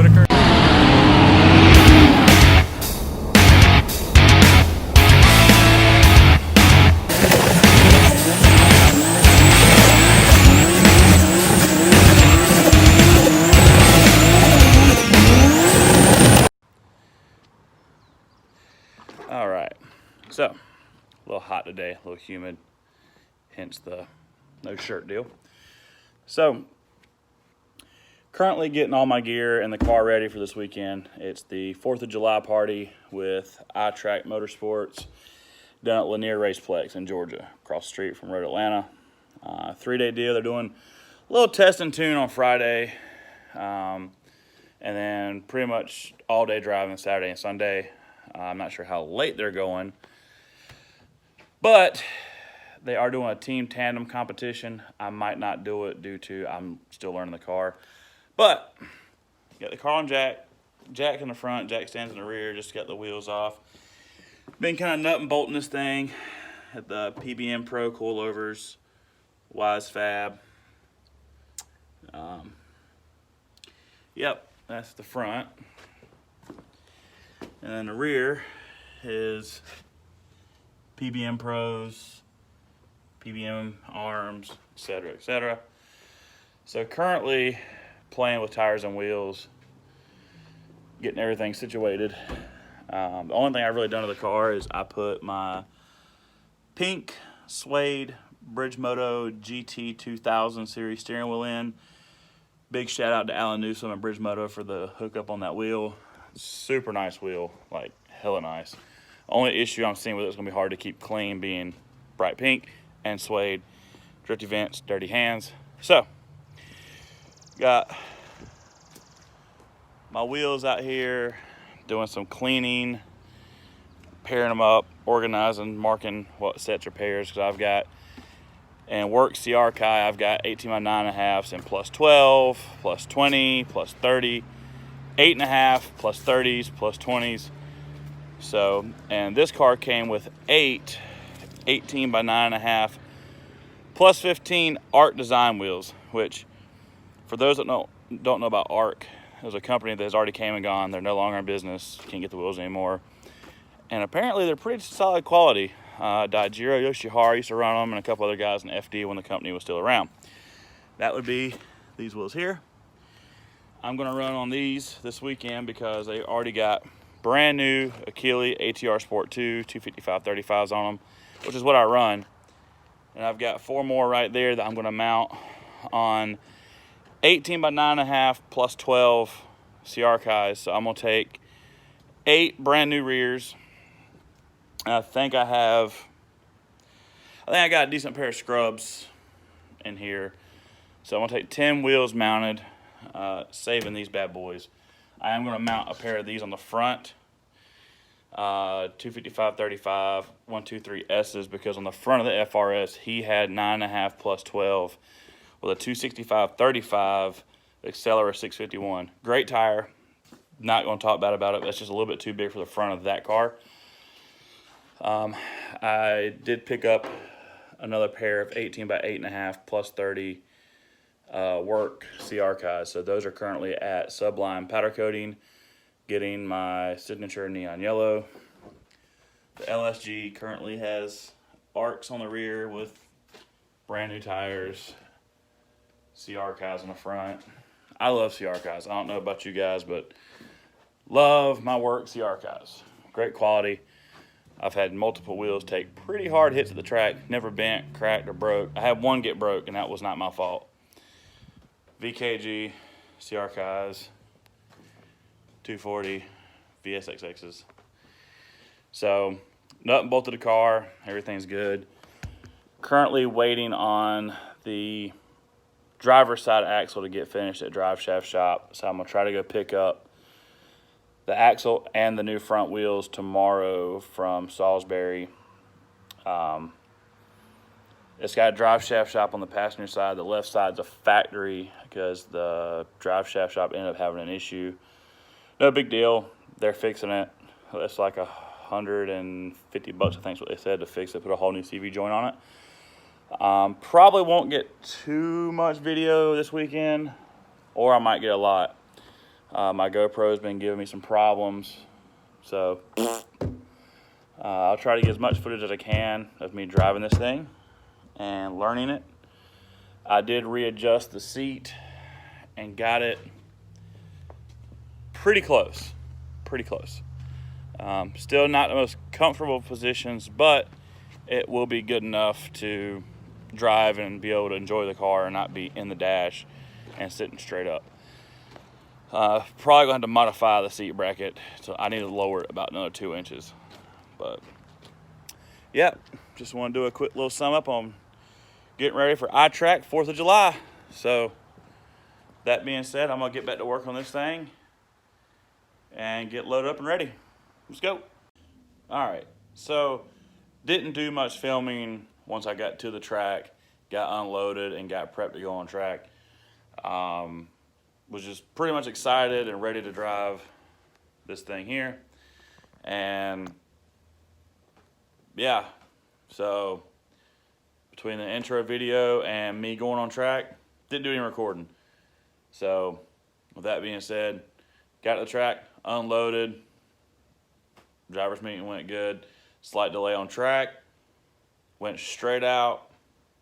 occur. All right, so a little hot today, a little humid, hence the no shirt deal. So currently getting all my gear and the car ready for this weekend. It's the 4th of July party with iTrack Motorsports down at Lanier Raceplex in Georgia, across the street from Road Atlanta. 3-day deal. They're doing a little test and tune on Friday, and then pretty much all day driving Saturday and Sunday. I'm not sure how late they're going, but they are doing a team tandem competition. I might not do it due to I'm still learning the car. But got the car on Jack in the front, Jack stands in the rear, just got the wheels off. Been kind of nut and bolting this thing at the PBM Pro coilovers, Wise Fab. Yep, that's the front. And then the rear is PBM Pros, PBM arms, etc., etc. So currently playing with tires and wheels, getting everything situated. The only thing I've really done to the car is I put my pink suede Bridgemoto GT 2000 series steering wheel in. Big shout out to Alan Newsom and Bridgemoto for the hookup on that wheel. Super nice wheel, like hella nice. Only issue I'm seeing with it is going to be hard to keep clean, being bright pink and suede, drifty vents, dirty hands. So got my wheels out here, doing some cleaning, pairing them up, organizing, marking what sets or pairs, because I've got, and work CR Kai, I've got 18 by 9.5s and plus 12, plus 20, plus 30, 8.5, plus 30s, plus 20s. So, and this car came with 8 18 by 9.5 plus 15 ARC design wheels, which for those that don't know about ARC, it was a company that has already came and gone. They're no longer in business, can't get the wheels anymore. And apparently they're pretty solid quality. Daijiro Yoshihara used to run them, and a couple other guys in FD when the company was still around. That would be these wheels here. I'm gonna run on these this weekend because they already got brand new Achille ATR Sport 2 255/35s on them, which is what I run. And I've got 4 more right there that I'm gonna mount on 18 by 9.5 plus 12 CR Kais. So I'm gonna take 8 brand new rears. And I think I got a decent pair of scrubs in here. So I'm gonna take 10 wheels mounted, saving these bad boys. I am gonna mount a pair of these on the front, 255/35 123S's, because on the front of the FRS he had 9.5 plus 12 with a 265/35 Accelera 651. Great tire. Not gonna talk bad about it. That's just a little bit too big for the front of that car. I did pick up another pair of 18 by 8.5 plus 30 work CR Kais. So those are currently at Sublime powder coating, getting my signature neon yellow. The LSG currently has arcs on the rear with brand new tires, CR Kais on the front. I love CR Kais. I don't know about you guys, but love my work CR Kais. Great quality. I've had multiple wheels take pretty hard hits at the track, never bent, cracked, or broke. I had one get broke, and that was not my fault. VKG, CR Kais, 240, VSXXs. So, nut and bolted the car, everything's good. Currently waiting on the driver's side axle to get finished at Drive Shaft Shop. So I'm gonna try to go pick up the axle and the new front wheels tomorrow from Salisbury. It's got a Drive Shaft Shop on the passenger side. The left side's a factory because the Drive Shaft Shop ended up having an issue. No big deal. They're fixing it. It's like $150, I think is what they said, to fix it, put a whole new CV joint on it. Probably won't get too much video this weekend, or I might get a lot. My GoPro's been giving me some problems, so I'll try to get as much footage as I can of me driving this thing and learning it. I did readjust the seat and got it pretty close, still not the most comfortable positions, but it will be good enough to drive and be able to enjoy the car and not be in the dash and sitting straight up. Probably going to have to modify the seat bracket, so I need to lower it about another 2 inches. But yeah, just want to do a quick little sum up on getting ready for iTrack 4th of July. So that being said, I'm gonna get back to work on this thing and get loaded up and ready. Let's go. All right, so didn't do much filming once I got to the track, got unloaded and got prepped to go on track. Was just pretty much excited and ready to drive this thing here. And yeah, so between the intro video and me going on track, didn't do any recording. So with that being said, got to the track, unloaded, driver's meeting went good, slight delay on track, went straight out.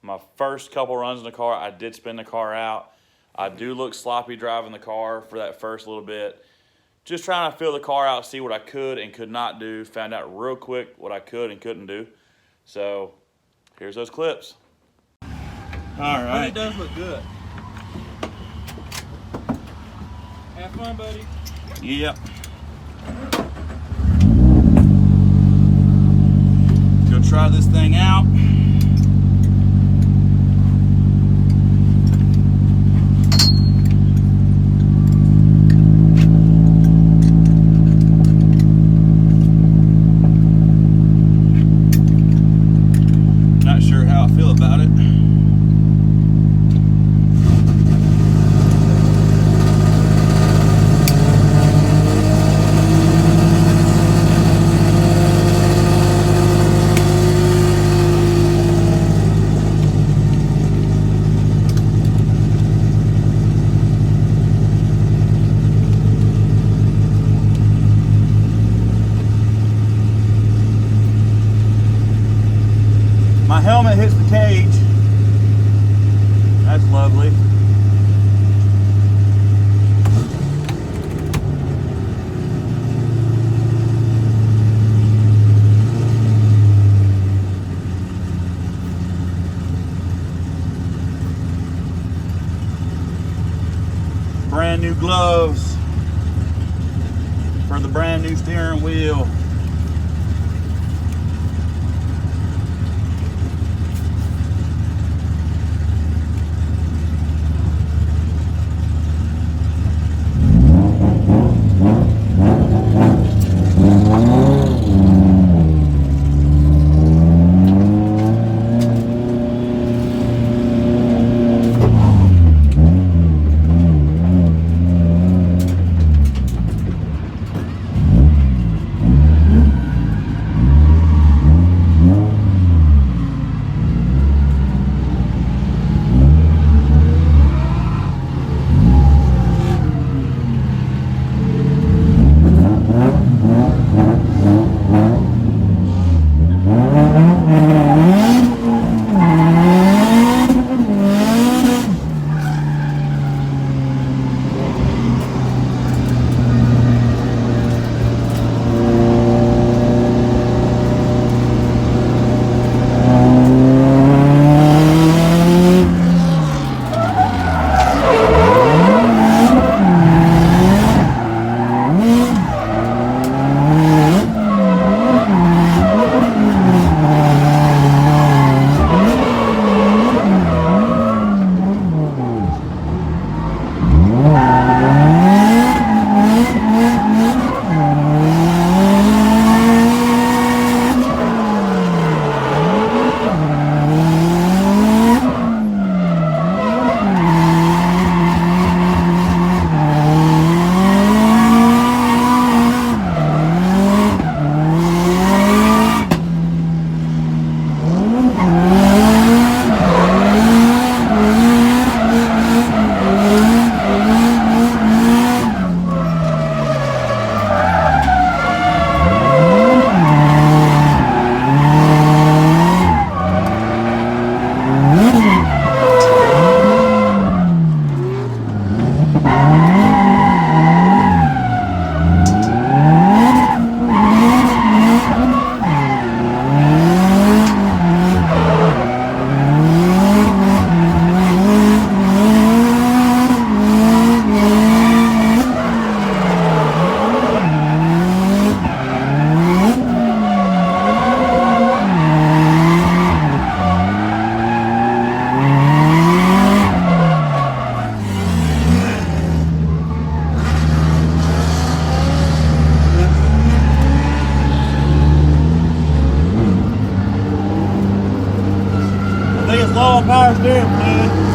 My first couple runs in the car, I did spin the car out. I do look sloppy driving the car for that first little bit. Just trying to feel the car out, see what I could and could not do. Found out real quick what I could and couldn't do. So here's those clips. All right. But it does look good. Have fun, buddy. Yep. Go try this thing out. Not sure how I feel about it. My helmet hits the cage. That's lovely. Brand new gloves for the brand new steering wheel. power steering fluid.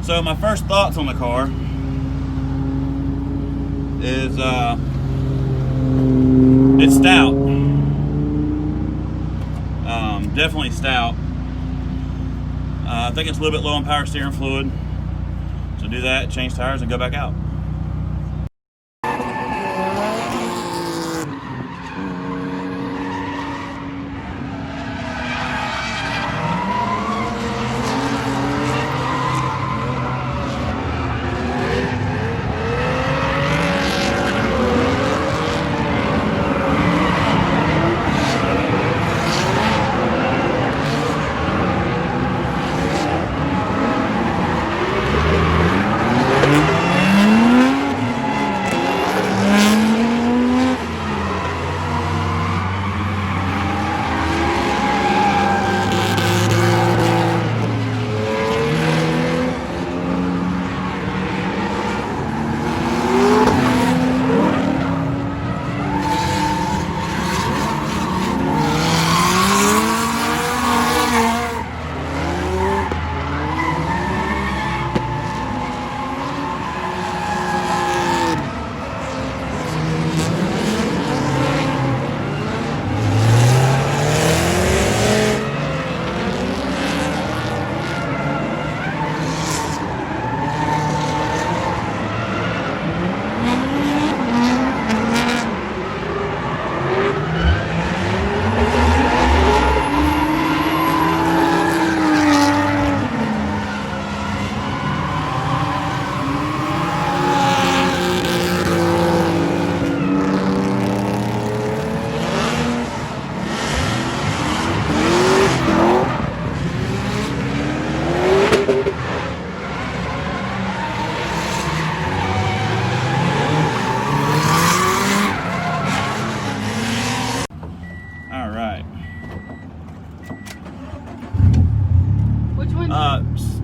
So my first thoughts on the car is it's stout. Definitely stout. I think it's a little bit low on power steering fluid. So do that, change tires, and go back out.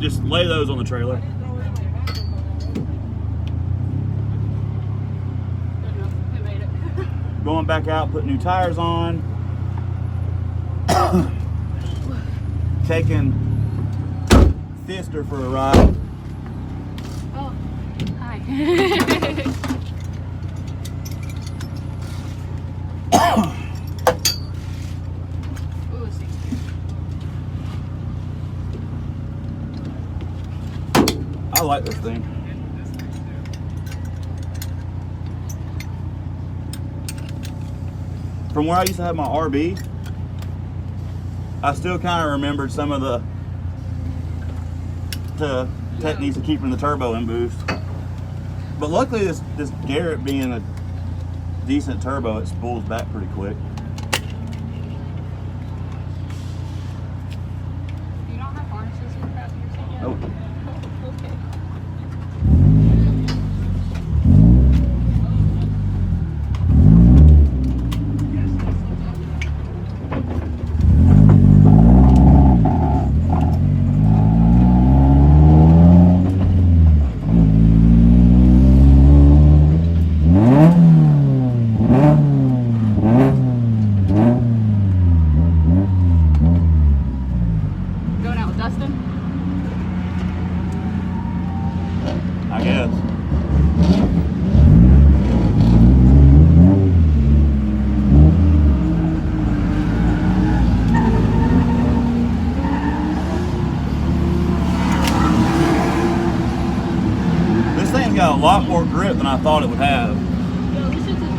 Just lay those on the trailer. Going back out, put new tires on. taking Fister for a ride. Oh, hi. Ooh, it stinks. I like this thing. From where I used to have my RB, I still kind of remembered some of the techniques of keeping the turbo in boost. But luckily, this Garrett being a decent turbo, it spools back pretty quick. You don't have harnesses in the passenger seat yet? Nope. Okay. Going out with Dustin? I guess. This thing's got a lot more grip than I thought it would have. Yeah, at least it's a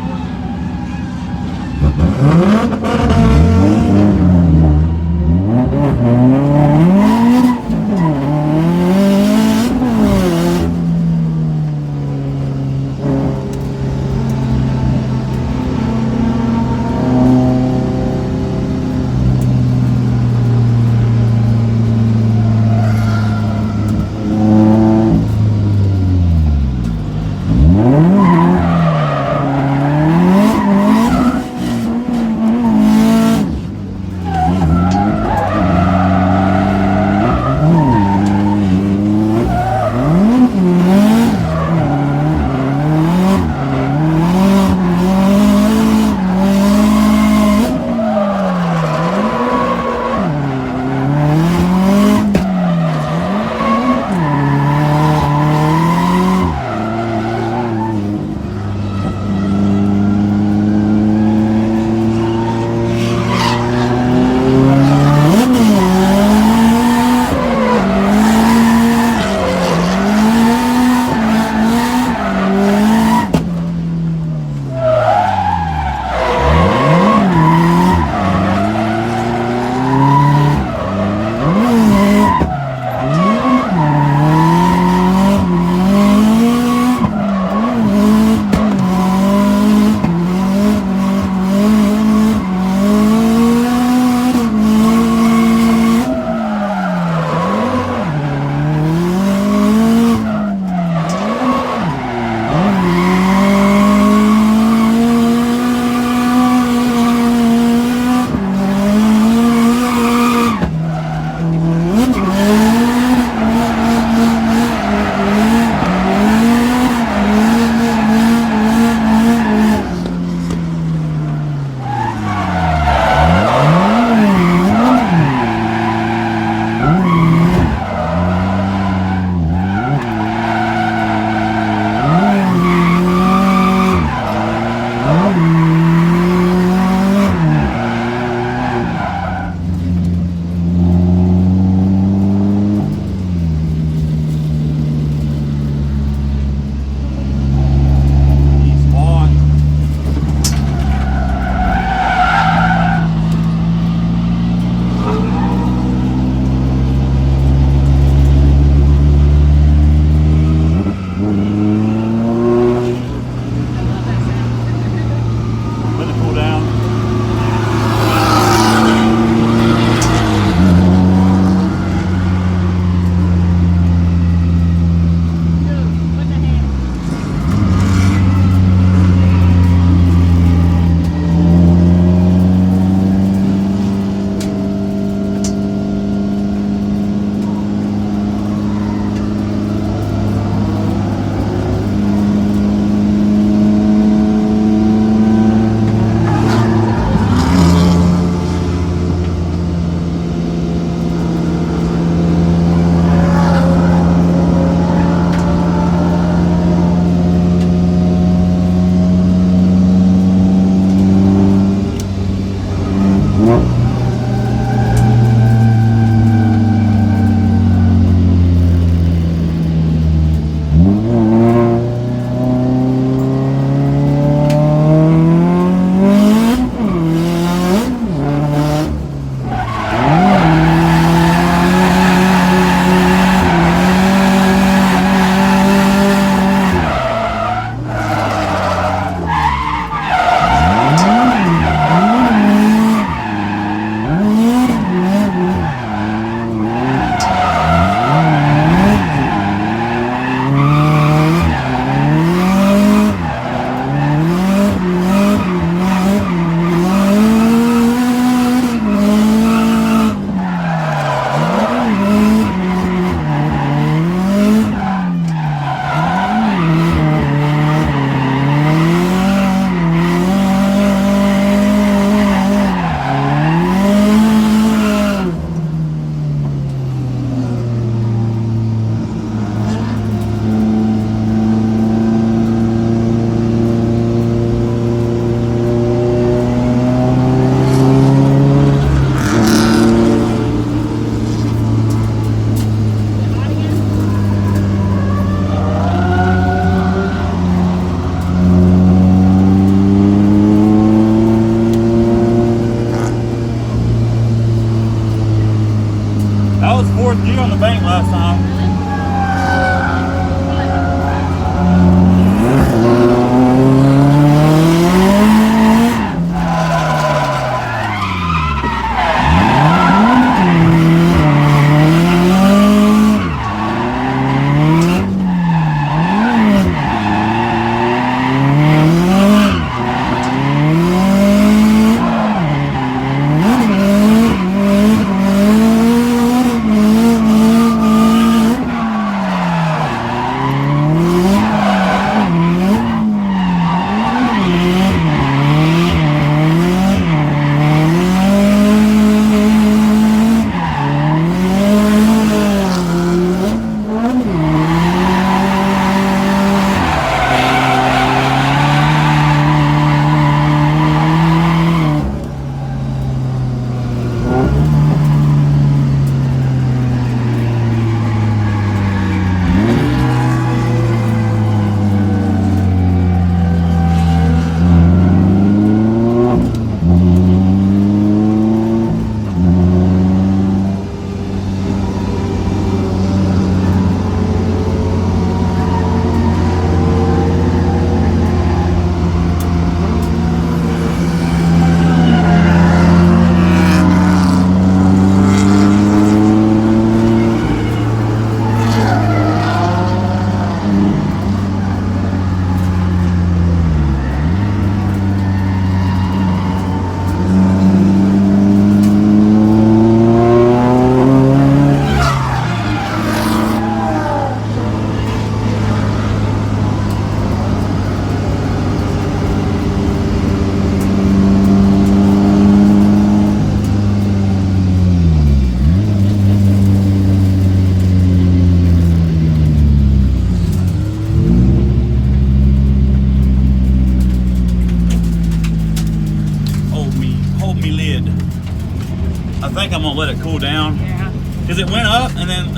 think I'm gonna let it cool down. Yeah. Because it went up and then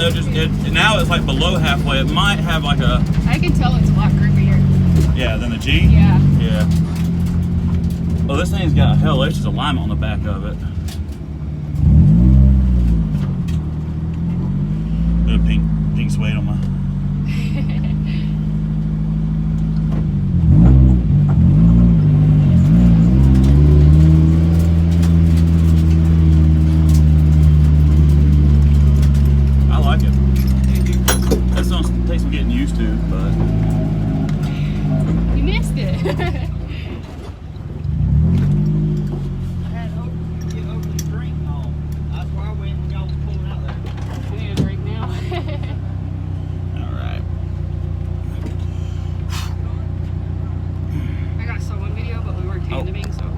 now it's like below halfway. It might have like a, I can tell it's a lot grippier. yeah, than the G? Yeah. Yeah. Oh, this thing's got a hellacious alignment on the back of it. Got a pink suede on my. I like it. That's gonna take some getting used to, but. You missed it. I need a drink now. Alright. I got so one video, but we were tandeming, so.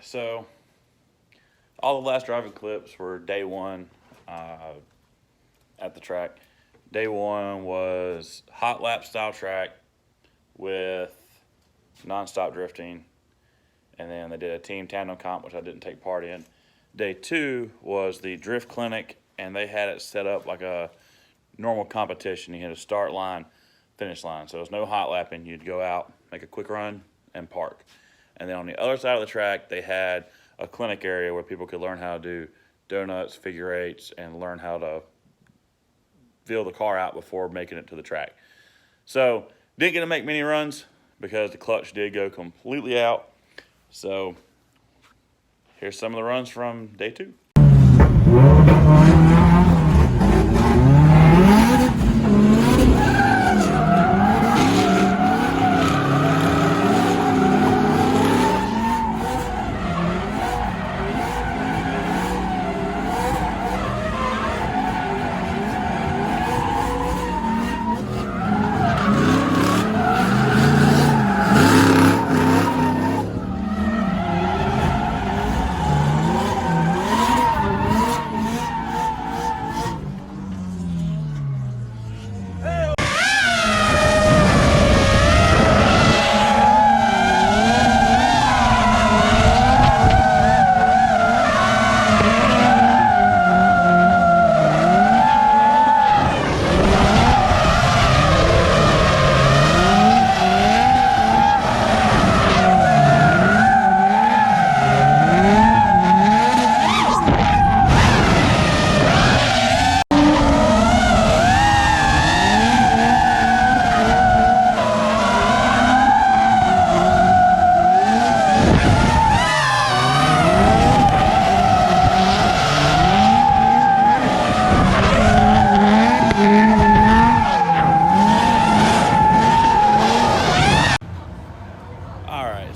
So all the last driving clips were day one at the track. Day one was hot lap style track with non-stop drifting, and then they did a team tandem comp, which I didn't take part in. Day two was the drift clinic, and they had it set up like a normal competition. You had a start line, finish line. So there's no hot lapping. You'd go out, make a quick run, and park. And then on the other side of the track, they had a clinic area where people could learn how to do donuts, figure eights, and learn how to feel the car out before making it to the track. So didn't get to make many runs because the clutch did go completely out. So here's some of the runs from day two.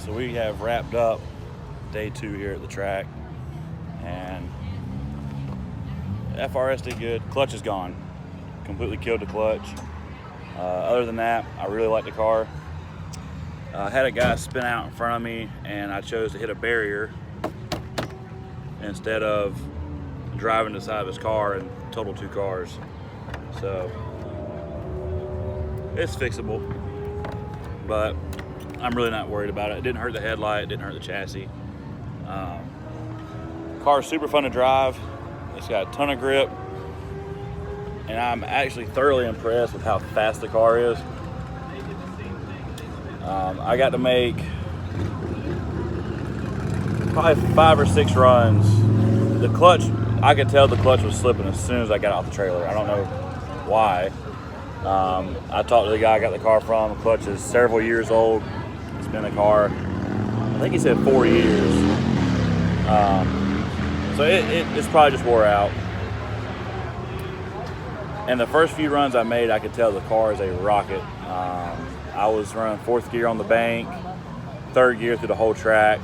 So we have wrapped up day 2 here at the track, and FRS did good. Clutch is gone. Completely killed the clutch. Other than that, I really like the car. I had a guy spin out in front of me, and I chose to hit a barrier instead of driving the side of his car and total 2 cars. So it's fixable, but I'm really not worried about it. It didn't hurt the headlight, it didn't hurt the chassis. Car's super fun to drive. It's got a ton of grip, and I'm actually thoroughly impressed with how fast the car is. I got to make probably 5 or 6 runs. The clutch, I could tell the clutch was slipping as soon as I got off the trailer. I don't know why. I talked to the guy I got the car from. The clutch is several years old. It's been a car, I think he said 4 years. So it's probably just wore out. And the first few runs I made, I could tell the car is a rocket. I was running 4th gear on the bank, 3rd gear through the whole track.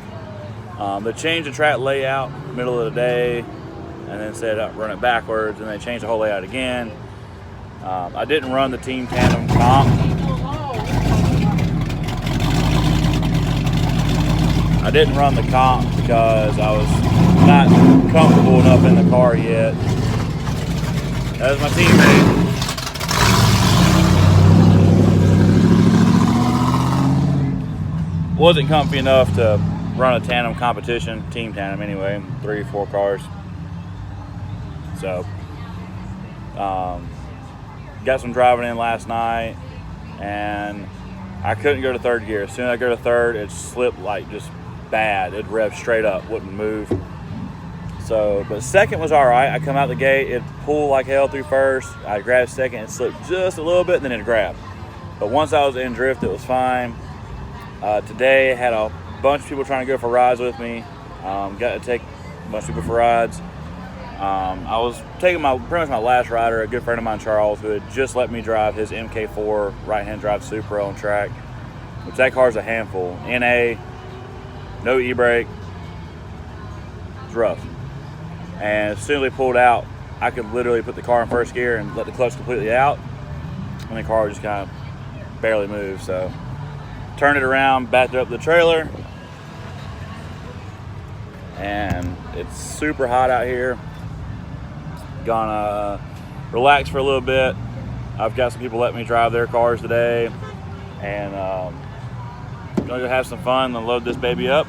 They changed the track layout middle of the day, and then said run it backwards, and they changed the whole layout again. I didn't run the team tandem comp. I didn't run the comp because I was not comfortable enough in the car yet. That was my teammate. Wasn't comfy enough to run a tandem competition, team tandem anyway, 3 or 4 cars. So, got some driving in last night, and I couldn't go to 3rd gear. As soon as I go to 3rd, it slipped like just bad. It revved straight up, wouldn't move. So, but 2nd was all right. I come out the gate, it pulled like hell through 1st. I grabbed 2nd, it slipped just a little bit, and then it grabbed. But once I was in drift, it was fine. Today, I had a bunch of people trying to go for rides with me. Got to take a bunch of people for rides. I was taking pretty much my last rider, a good friend of mine, Charles, who had just let me drive his MK4 right-hand drive Supra on track, which that car's a handful. NA, no e-brake, it's rough. And as soon as we pulled out, I could literally put the car in 1st gear and let the clutch completely out, and the car just kind of barely moved. So turned it around, backed it up to the trailer, and it's super hot out here. Gonna relax for a little bit. I've got some people letting me drive their cars today, and gonna go have some fun and load this baby up.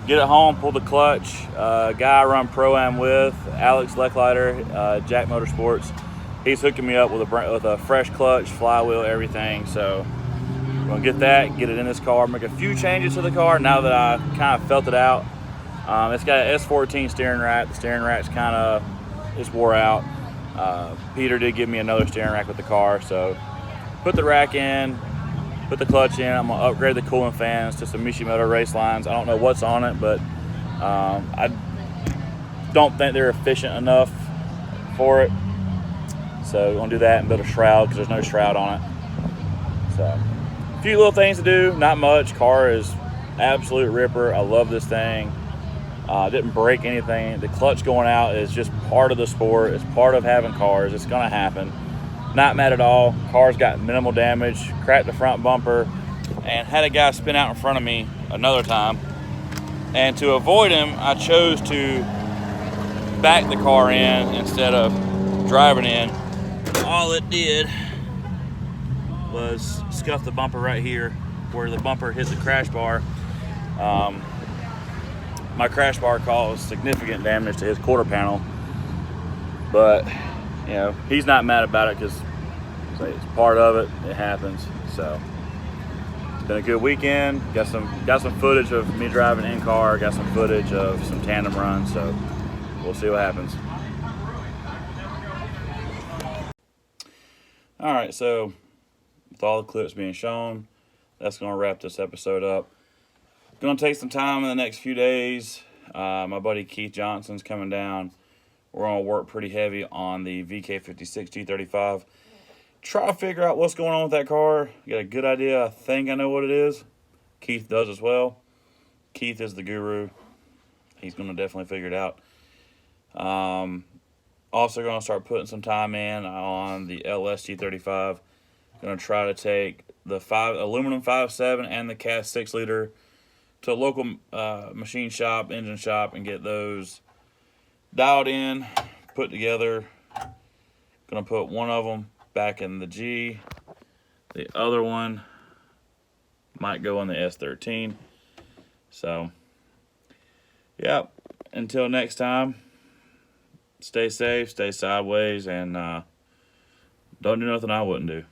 Get it home, pull the clutch. Guy I run Pro-Am with, Alex Lecklider, Jack Motorsports, he's hooking me up with a fresh clutch, flywheel, everything. So I'm gonna get that, get it in this car, make a few changes to the car now that I kind of felt it out. It's got an S14 steering rack. The steering rack's kind of, it's wore out. Peter did give me another steering rack with the car, so put the rack in, put the clutch in. I'm gonna upgrade the cooling fans to some Mishimoto race lines. I don't know what's on it, but I don't think they're efficient enough for it. So we're gonna do that and build a shroud because there's no shroud on it. So a few little things to do, not much. Car is absolute ripper. I love this thing. Didn't break anything. The clutch going out is just part of the sport. It's part of having cars. It's gonna happen. Not mad at all. Car's got minimal damage. Cracked the front bumper and had a guy spin out in front of me another time. And to avoid him, I chose to back the car in instead of driving in. All it did was scuff the bumper right here where the bumper hit the crash bar. My crash bar caused significant damage to his quarter panel, but you know, he's not mad about it because it's part of it. It happens. So it's been a good weekend. Got some footage of me driving in car. Got some footage of some tandem runs. So we'll see what happens. All right, so with all the clips being shown, that's going to wrap this episode up. Going to take some time in the next few days. My buddy Keith Johnson's coming down. We're going to work pretty heavy on the VK56 G35. Try to figure out what's going on with that car. Got a good idea. I think I know what it is. Keith does as well. Keith is the guru. He's going to definitely figure it out. Also going to start putting some time in on the LSG35. Going to try to take the aluminum 5.7 and the cast 6 liter to a local machine shop, engine shop, and get those dialed in, put together. Going to put one of them back in the G. The other one might go on the S13. So, yeah, until next time, stay safe, stay sideways, and don't do nothing I wouldn't do.